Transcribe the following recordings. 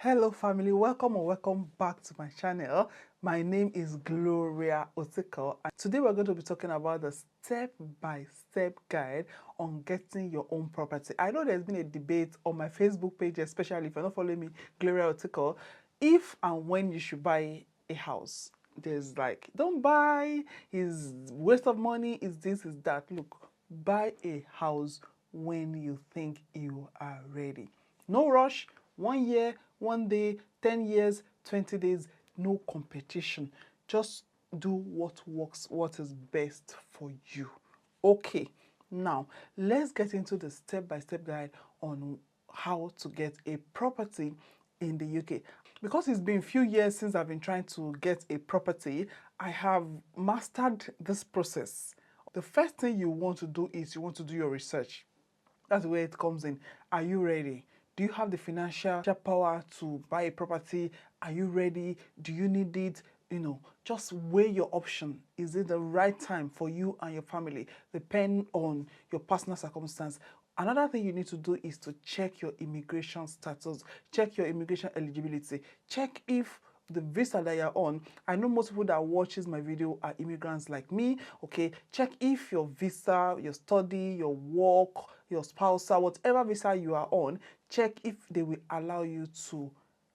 Hello family, welcome or welcome back to my channel. My name is Gloria Otiko and today we're going to be talking about the step-by-step guide on getting your own property. I know there's been a debate on my Facebook page, especially if you're not following me, Gloria Otiko, if and when you should buy a house. There's like, don't buy, is waste of money, is this, is that. Look, buy a house when you think you are ready. No rush. 1 year, 1 day, 10 years, 20 days, no competition. Just do what works, what is best for you. Okay, now let's get into the step-by-step guide on how to get a property in the UK. Because it's been a few years since I've been trying to get a property, I have mastered this process. The first thing you want to do is you want to do your research. That's where it comes in. Are you ready? Do you have the financial power to buy a property? Are you ready? Do you need it? Just weigh your option. Is it the right time for you and your family? Depend on your personal circumstance. Another thing you need to do is to check your immigration status, check your immigration eligibility, check if the visa that you're on. I know most people that watches my video are immigrants like me. Okay, check if your visa, your study, your work, your spousal, whatever visa you are on, check if they will allow you to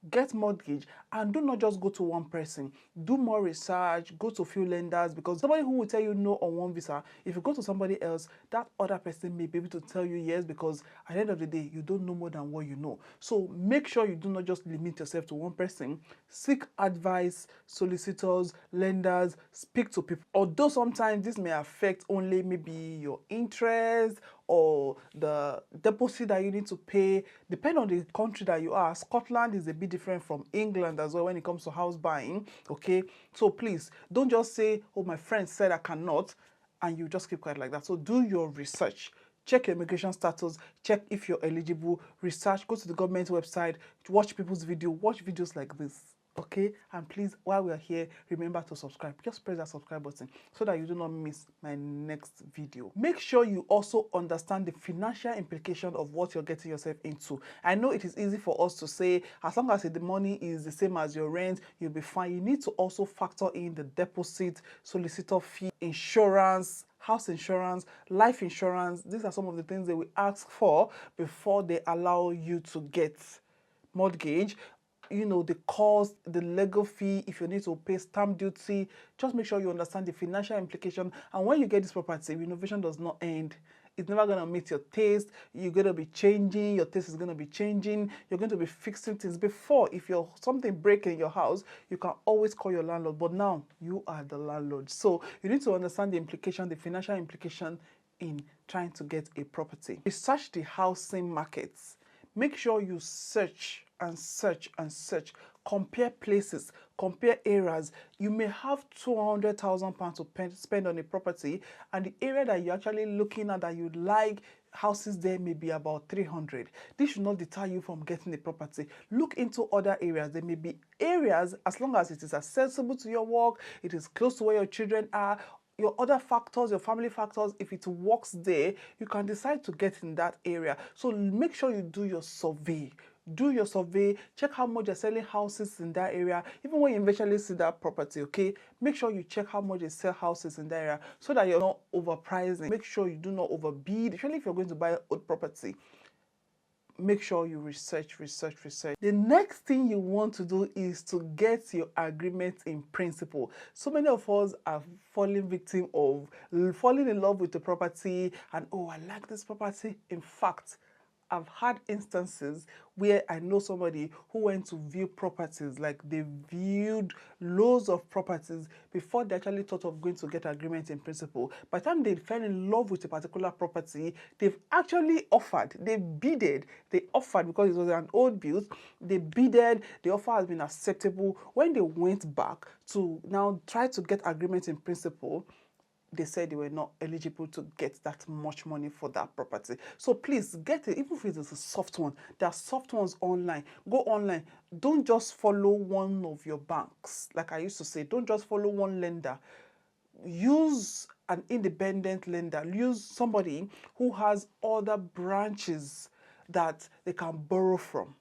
get mortgage. And do not just go to one person. Do more research, go to a few lenders, because somebody who will tell you no on one visa, if you go to somebody else, that other person may be able to tell you yes, because at the end of the day, you don't know more than what you know. So make sure you do not just limit yourself to one person. Seek advice, solicitors, lenders, speak to people. Although sometimes this may affect only maybe your interest or the deposit that you need to pay, depend on the country that you are. Scotland is a bit different from England as well when it comes to house buying. Okay, so please don't just say, oh, my friend said I cannot, and you just keep quiet like that. So do your research. Check your immigration status, check if you're eligible, research, go to the government website, watch people's video, watch videos like this. Okay, and please, while we are here, remember to subscribe. Just press that subscribe button so that you do not miss my next video. Make sure you also understand the financial implication of what you're getting yourself into. I know it is easy for us to say, as long as the money is the same as your rent, you'll be fine. You need to also factor in the deposit, solicitor fee, insurance, house insurance, life insurance. These are some of the things they will ask for before they allow you to get mortgage. The cost, the legal fee, if you need to pay stamp duty. Just make sure you understand the financial implication. And when you get this property, renovation does not end. It's never going to meet your taste. You're going to be changing. Your taste is going to be changing. You're going to be fixing things. Before, if you're something breaking in your house, you can always call your landlord. But now, you are the landlord. So you need to understand the implication, the financial implication in trying to get a property. Research the housing markets. Make sure you search and search and search. Compare places, compare areas. You may have £200,000 to spend on a property, and the area that you're actually looking at that you like, houses there may be about 300. This should not deter you from getting a property. Look into other areas. There may be areas, as long as it is accessible to your work, it is close to where your children are, your other factors, your family factors, if it works there, you can decide to get in that area. So make sure you do your survey. Do your survey, check how much they're selling houses in that area. Even when you eventually see that property, okay, make sure you check how much they sell houses in that area so that you're not overpricing. Make sure you do not overbid, especially if you're going to buy old property. Make sure you research. The next thing you want to do is to get your agreement in principle. So many of us are falling victim of falling in love with the property and, oh, I like this property. In fact, I've had instances where I know somebody who went to view properties, like they viewed loads of properties before they actually thought of going to get agreement in principle. By the time they fell in love with a particular property, they've actually offered, they bidded, they offered because it was an old build, they bidded, the offer has been acceptable. When they went back to now try to get agreement in principle, they said they were not eligible to get that much money for that property. So please get it, even if it is a soft one. There are soft ones online. Go online. Don't just follow one of your banks. Like I used to say, don't just follow one lender. Use an independent lender. Use somebody who has other branches that they can borrow from.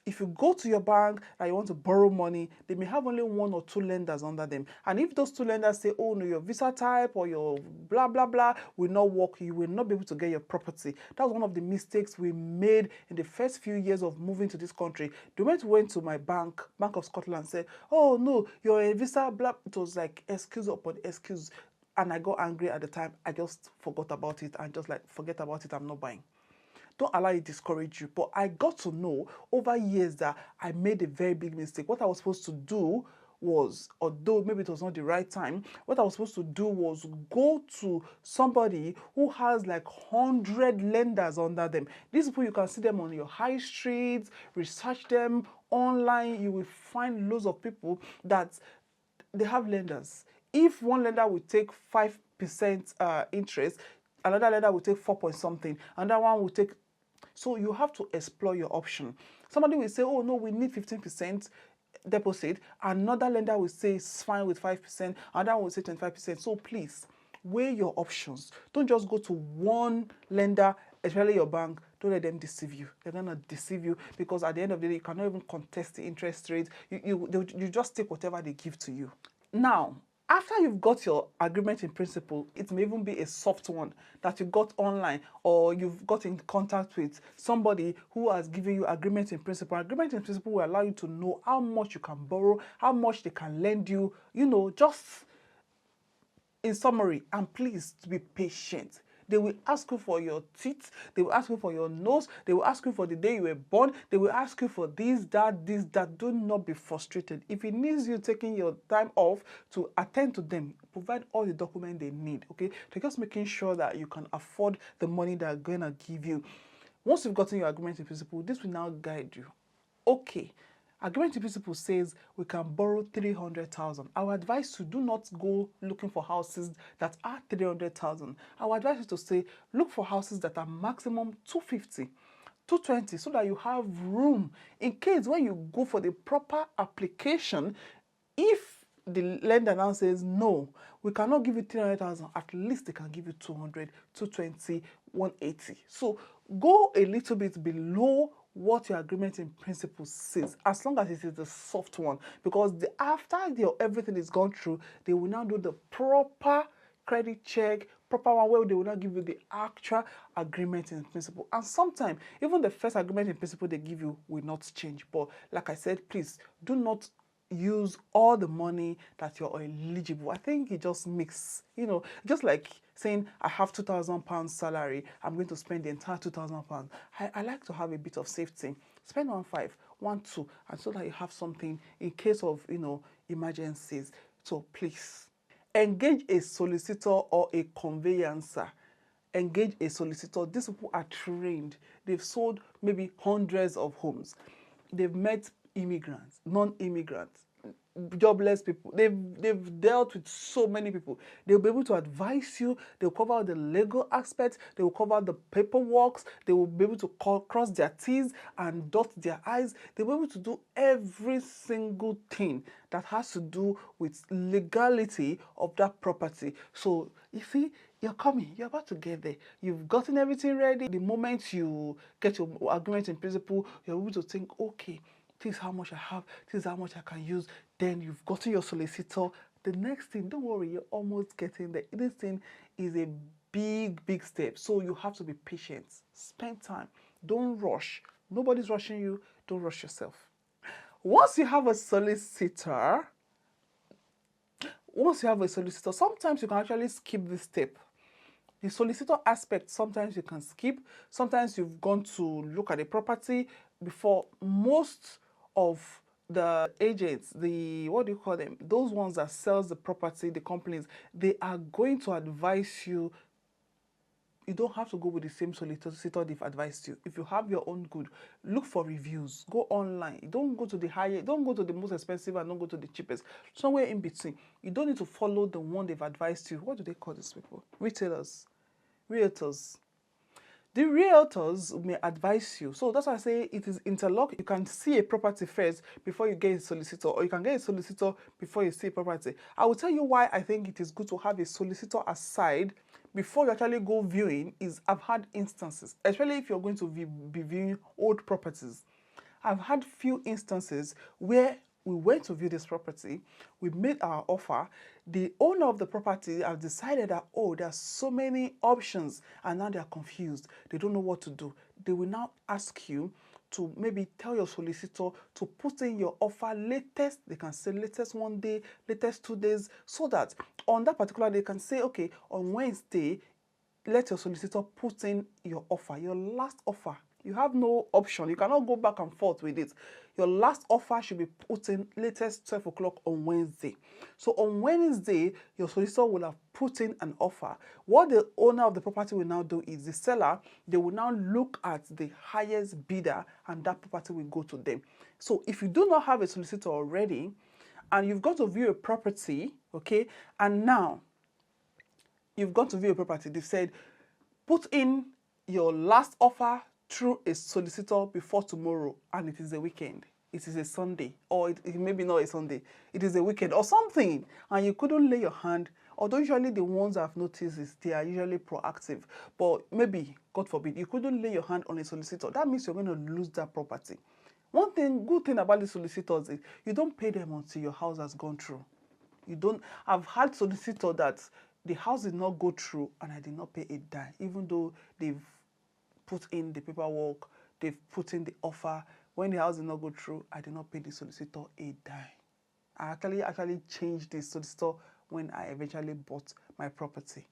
if you go to your bank and you want to borrow money, they may have only one or two lenders under them. And if those two lenders say, oh no, your visa type or your blah, blah, blah will not work, you will not be able to get your property. That was one of the mistakes we made in the first few years of moving to this country. The moment we went to my Bank of Scotland, and said, oh no, your visa, blah, it was like excuse upon excuse. And I got angry at the time. I just forgot about it and just like, forget about it, I'm not buying. Don't allow it to discourage you. But I got to know over years that I made a very big mistake. What I was supposed to do was, although maybe it was not the right time, what I was supposed to do was go to somebody who has like 100 lenders under them. These people, you can see them on your high streets, research them online. You will find loads of people that they have lenders. If one lender will take 5% interest, another lender will take 4 point something, another one will take. So you have to explore your option. Somebody will say, oh no, we need 15% deposit. Another lender will say it's fine with 5%. Another one will say 25%. So please weigh your options. Don't just go to one lender, especially your bank. Don't let them deceive you. They're gonna deceive you because at the end of the day, you cannot even contest the interest rate. You just take whatever they give to you. Now, after you've got your agreement in principle, it may even be a soft one that you got online or you've got in contact with somebody who has given you agreement in principle. Agreement in principle will allow you to know how much you can borrow, how much they can lend you, just in summary. And please be patient. They will ask you for your teeth. They will ask you for your nose. They will ask you for the day you were born. They will ask you for this, that, this, that. Do not be frustrated. If it needs you taking your time off to attend to them, provide all the documents they need, okay? They're just making sure that you can afford the money they're going to give you. Once you've gotten your agreement in principle, this will now guide you. Okay. Agreement in principle says we can borrow 300,000. Our advice to do not go looking for houses that are 300,000. Our advice is to say look for houses that are maximum 250, 220, so that you have room in case when you go for the proper application, if the lender now says no, we cannot give you 300,000, at least they can give you 200, 220, 180. So go a little bit below what your agreement in principle says, as long as it is the soft one, because after everything is gone through, they will now do the proper credit check, proper one where they will not give you the actual agreement in principle. And sometimes even the first agreement in principle they give you will not change. But like I said, please do not use all the money that you're eligible. I think it just makes, just like saying I have £2,000 salary, I'm going to spend the entire £2,000. I like to have a bit of safety. Spend 1.5, 1.2, and so that you have something in case of emergencies. So please engage a solicitor or a conveyancer. Engage a solicitor. These people are trained. They've sold maybe hundreds of homes. They've met immigrants, non-immigrants, jobless people. They've dealt with so many people. They'll be able to advise you. They'll cover the legal aspects. They will cover the paperwork. They will be able to cross their T's and dot their I's. They'll be able to do every single thing that has to do with legality of that property. So you see, you're coming, you're about to get there. You've gotten everything ready. The moment you get your agreement in principle, you're able to think, okay, this is how much I have, this is how much I can use. Then you've gotten your solicitor. The next thing, don't worry, you're almost getting there. This thing is a big, big step. So you have to be patient. Spend time. Don't rush. Nobody's rushing you. Don't rush yourself. Once you have a solicitor, sometimes you can actually skip this step. The solicitor aspect, sometimes you can skip. Sometimes you've gone to look at the property before. Most of the agents, those ones that sells the property, the companies, they are going to advise you. You don't have to go with the same solicitor they've advised you. If you have your own good, look for reviews. Go online. Don't go to don't go to the most expensive and don't go to the cheapest. Somewhere in between. You don't need to follow the one they've advised you. What do they call these people? Realtors. The realtors may advise you. So that's why I say it is interlocked. You can see a property first before you get a solicitor, or you can get a solicitor before you see a property. I will tell you why I think it is good to have a solicitor aside before you actually go viewing. I've had instances, especially if you're going to be viewing old properties. I've had few instances where we went to view this property, we made our offer, the owner of the property has decided that, oh, there are so many options, and now they are confused. They don't know what to do. They will now ask you to maybe tell your solicitor to put in your offer latest. They can say latest 1 day, latest 2 days, so that on that particular day, they can say, okay, on Wednesday, let your solicitor put in your offer, your last offer. You have no option. You cannot go back and forth with it. Your last offer should be put in latest 12 o'clock on Wednesday. So on Wednesday, your solicitor will have put in an offer. What the owner of the property will now do is the seller, they will now look at the highest bidder and that property will go to them. So if you do not have a solicitor already and you've got to view a property, okay, and now you've gone to view a property, they've said, put in your last offer through a solicitor before tomorrow, and it is a weekend. It is a Sunday, or it maybe not a Sunday. It is a weekend or something, and you couldn't lay your hand. Although usually the ones I've noticed is they are usually proactive, but maybe, God forbid, you couldn't lay your hand on a solicitor. That means you're going to lose that property. One thing, good thing about the solicitors is you don't pay them until your house has gone through. You don't. I've had solicitor that the house did not go through and I did not pay a dime, even though they've put in the paperwork, they've put in the offer. When the house did not go through, I did not pay the solicitor a dime. I actually changed the solicitor when I eventually bought my property.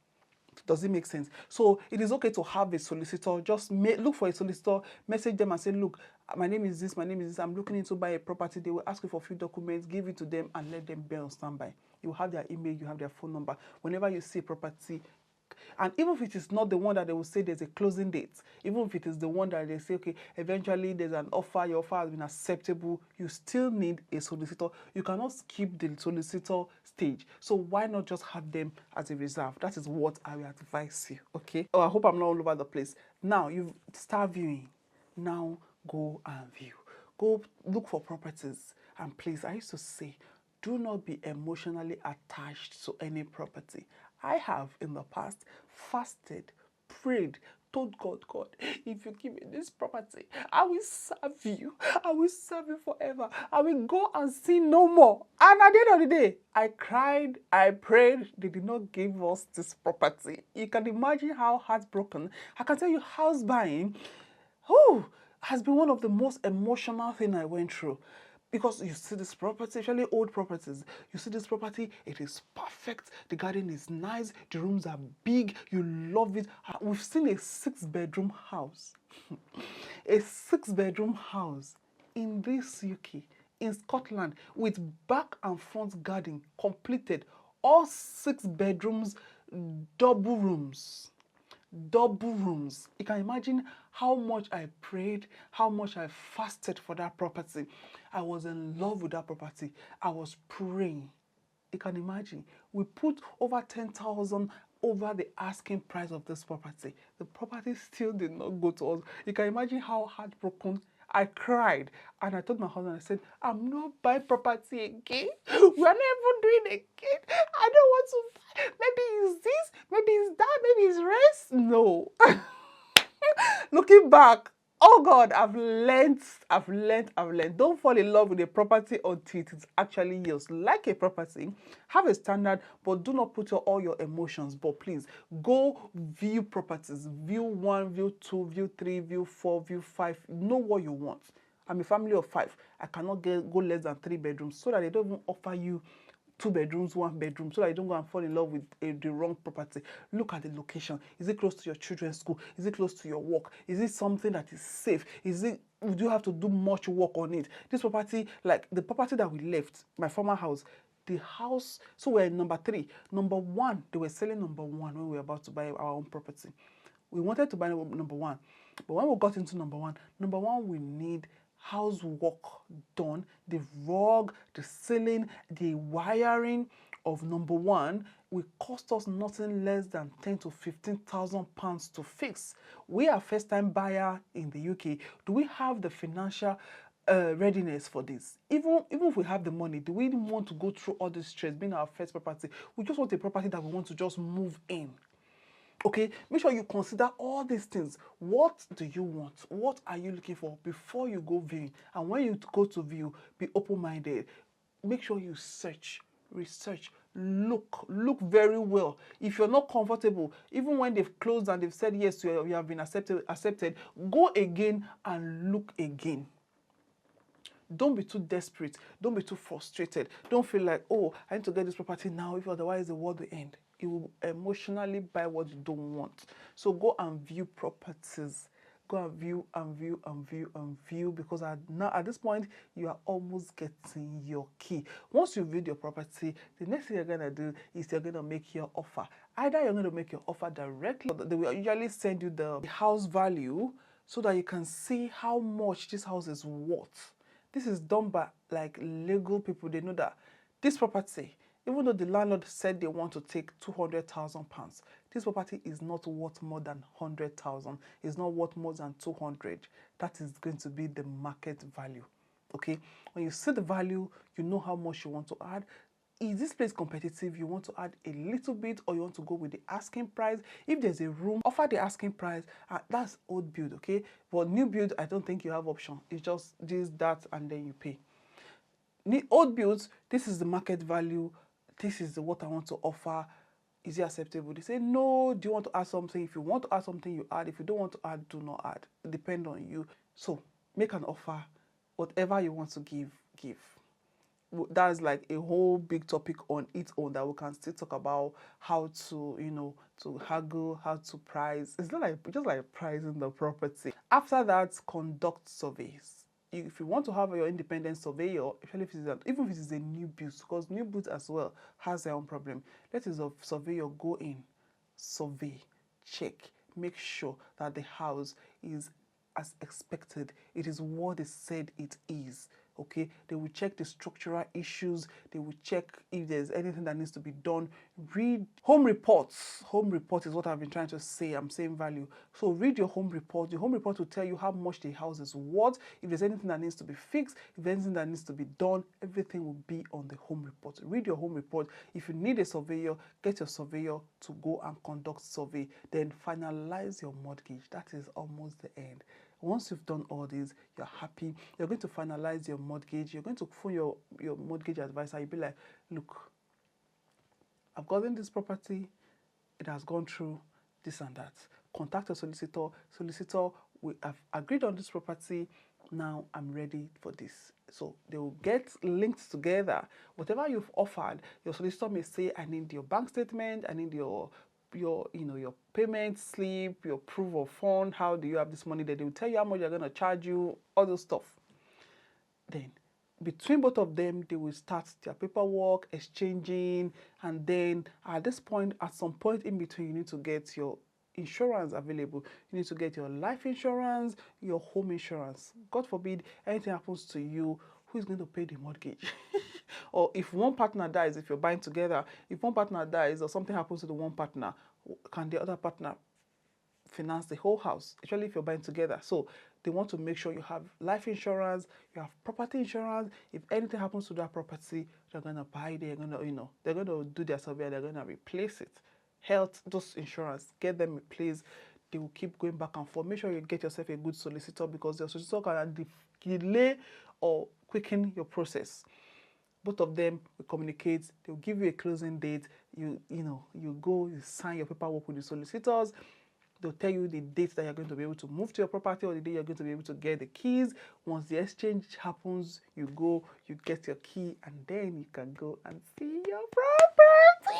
Does it make sense? So it is okay to have a solicitor. Just look for a solicitor, message them and say, look, my name is this, I'm looking into buy a property. They will ask you for a few documents, give it to them and let them be on standby. You have their email, you have their phone number. Whenever you see a property, and even if it is not the one that they will say there's a closing date, even if it is the one that they say, okay, eventually there's an offer, your offer has been acceptable, you still need a solicitor. You cannot skip the solicitor stage. So why not just have them as a reserve? That is what I will advise you, okay? Oh, I hope I'm not all over the place. Now, you start viewing. Now, go and view. Go look for properties. And please, I used to say, do not be emotionally attached to any property. I have in the past fasted, prayed, told God, if you give me this property, I will serve you. I will serve you forever. I will go and sin no more. And at the end of the day, I cried, I prayed. They did not give us this property. You can imagine how heartbroken. I can tell you, house buying, has been one of the most emotional things I went through. Because you see this property, especially old properties, you see this property, it is perfect, the garden is nice, the rooms are big, you love it. We've seen a 6-bedroom house, a 6-bedroom house in this UK, in Scotland, with back and front garden completed, all 6 bedrooms, double rooms. You can imagine how much I prayed, how much I fasted for that property. I was in love with that property. I was praying. You can imagine. We put over 10,000 over the asking price of this property. The property still did not go to us. You can imagine how heartbroken I cried. And I told my husband, I said, I'm not buying property again. We're not even doing it again. I don't want to buy. Maybe it's this, maybe it's that, maybe it's rest. No. Looking back, oh God, I've learned. Don't fall in love with a property until it is actually yours. Like a property, have a standard, but do not put all your emotions. But please, go view properties. View 1, view 2, view 3, view 4, view 5. Know what you want. I'm a family of 5. I cannot go less than 3 bedrooms so that they don't even offer you 2 bedrooms, 1 bedroom, so that you don't go and fall in love with the wrong property. Look at the location. Is it close to your children's school? Is it close to your work? Is it something that is safe? Do you have to do much work on it? This property, like the property that we left, my former house, the house, so we're in number 3. Number 1, they were selling number 1 when we were about to buy our own property. We wanted to buy number 1, but when we got into number 1, we need house work done. The rug, the ceiling, the wiring of number 1 will cost us nothing less than 10 to 15,000 pounds to fix. We are first-time buyer in the UK. Do we have the financial readiness for this? Even if we have the money, do we want to go through all this stress being our first property? We just want a property that we want to just move in. Okay, make sure you consider all these things. What do you want? What are you looking for before you go viewing? And when you go to view, be open-minded. Make sure you search, research, look very well. If you're not comfortable, even when they've closed and they've said yes, you have been accepted, go again and look again. Don't be too desperate. Don't be too frustrated. Don't feel like, oh, I need to get this property now, if otherwise the world will end. You will emotionally buy what you don't want. So go and view properties. Go and view and view and view and view, because at this point, you are almost getting your key. Once you view your property, the next thing you're going to do is you're going to make your offer. Either you're going to make your offer directly, or they will usually send you the house value so that you can see how much this house is worth. This is done by like legal people. They know that this property, even though the landlord said they want to take £200,000, this property is not worth more than 100,000. It's not worth more than 200. That is going to be the market value. Okay, when you see the value, you know how much you want to add. Is this place competitive? You want to add a little bit, or you want to go with the asking price? If there's a room, offer the asking price. That's old build, okay? But new build, I don't think you have option. It's just this, that, and then you pay. Old builds, this is the market value. This is what I want to offer. Is it acceptable? They say, no. Do you want to add something? If you want to add something, you add. If you don't want to add, do not add. It depends on you. So make an offer. Whatever you want to give, give. That's like a whole big topic on its own that we can still talk about, how to, to haggle, how to price. It's not like just like pricing the property. After that, conduct surveys. If you want to have your independent surveyor, even if it is a new build, because new build as well has their own problem, let a surveyor go in, survey, check, make sure that the house is as expected. It is what is said it is. Okay, they will check the structural issues. They will check if there's anything that needs to be done. Read home reports. Home report is what I've been trying to say. I'm saying value. So read your home report. Your home report will tell you how much the house is worth. If there's anything that needs to be fixed, if there's anything that needs to be done, everything will be on the home report. Read your home report. If you need a surveyor, get your surveyor to go and conduct survey. Then finalize your mortgage. That is almost the end. Once you've done all this, you're happy, you're going to finalize your mortgage, you're going to phone your mortgage advisor. You'll be like, look, I've gotten this property, it has gone through this and that. Contact a solicitor. Solicitor, we have agreed on this property, now I'm ready for this. So they will get linked together. Whatever you've offered, your solicitor may say, I need your bank statement, I need your payment slip, your proof of fund, how do you have this money? They will tell you how much they're going to charge you, all those stuff. Then between both of them, they will start their paperwork, exchanging, and then at some point in between, you need to get your insurance available. You need to get your life insurance, your home insurance. God forbid anything happens to you, who is going to pay the mortgage? Or if one partner dies, if you're buying together, if one partner dies or something happens to the one partner, can the other partner finance the whole house? Especially if you're buying together. So they want to make sure you have life insurance, you have property insurance. If anything happens to that property, they're going to buy it, they're going to do their survey, they're going to replace it. Health, those insurance, get them replaced. They will keep going back and forth. Make sure you get yourself a good solicitor, because the solicitor can delay or quicken your process. Both of them will communicate. They'll give you a closing date. You go, you sign your paperwork with the solicitors. They'll tell you the date that you're going to be able to move to your property, or the day you're going to be able to get the keys. Once the exchange happens, you go, you get your key, and then you can go and see your property.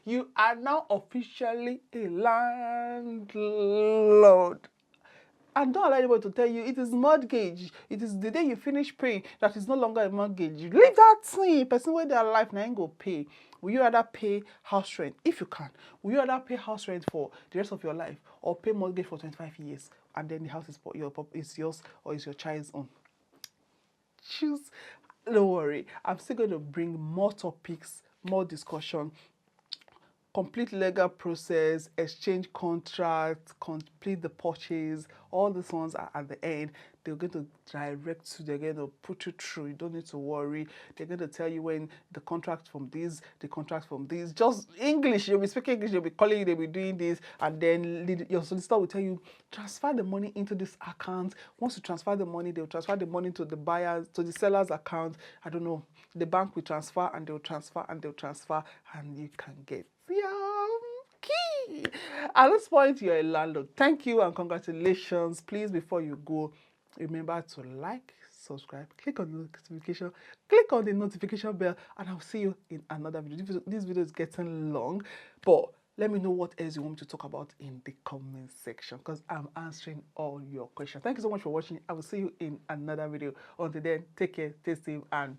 You are now officially a landlord. And don't allow anybody to tell you it is mortgage. It is the day you finish paying that is no longer a mortgage. Leave that thing. Person with their life now ain't go pay. Will you rather pay house rent, if you can? Will you rather pay house rent for the rest of your life, or pay mortgage for 25 years and then the house is yours or is your child's own? Choose. Don't worry. I'm still going to bring more topics, more discussion complete legal process, exchange contract, complete the purchase. All these ones are at the end. They're going to direct you, they're going to put you through. You don't need to worry. They're going to tell you when the contract from this, the contract from this. Just English, you'll be speaking English, you'll be calling, they'll be doing this, and then your solicitor will tell you, transfer the money into this account. Once you transfer the money, they'll transfer the money to the buyer's, to the seller's account. I don't know. The bank will transfer, and they'll transfer, and they'll transfer, and you can get your key. At this point, you're a landlord. Thank you and congratulations. Please, before you go, remember to like, subscribe, click on the notification, click on the notification bell, and I'll see you in another video. This video is getting long, but let me know what else you want me to talk about in the comment section, because I'm answering all your questions. Thank you so much for watching. I will see you in another video. Until then, take care, stay safe, and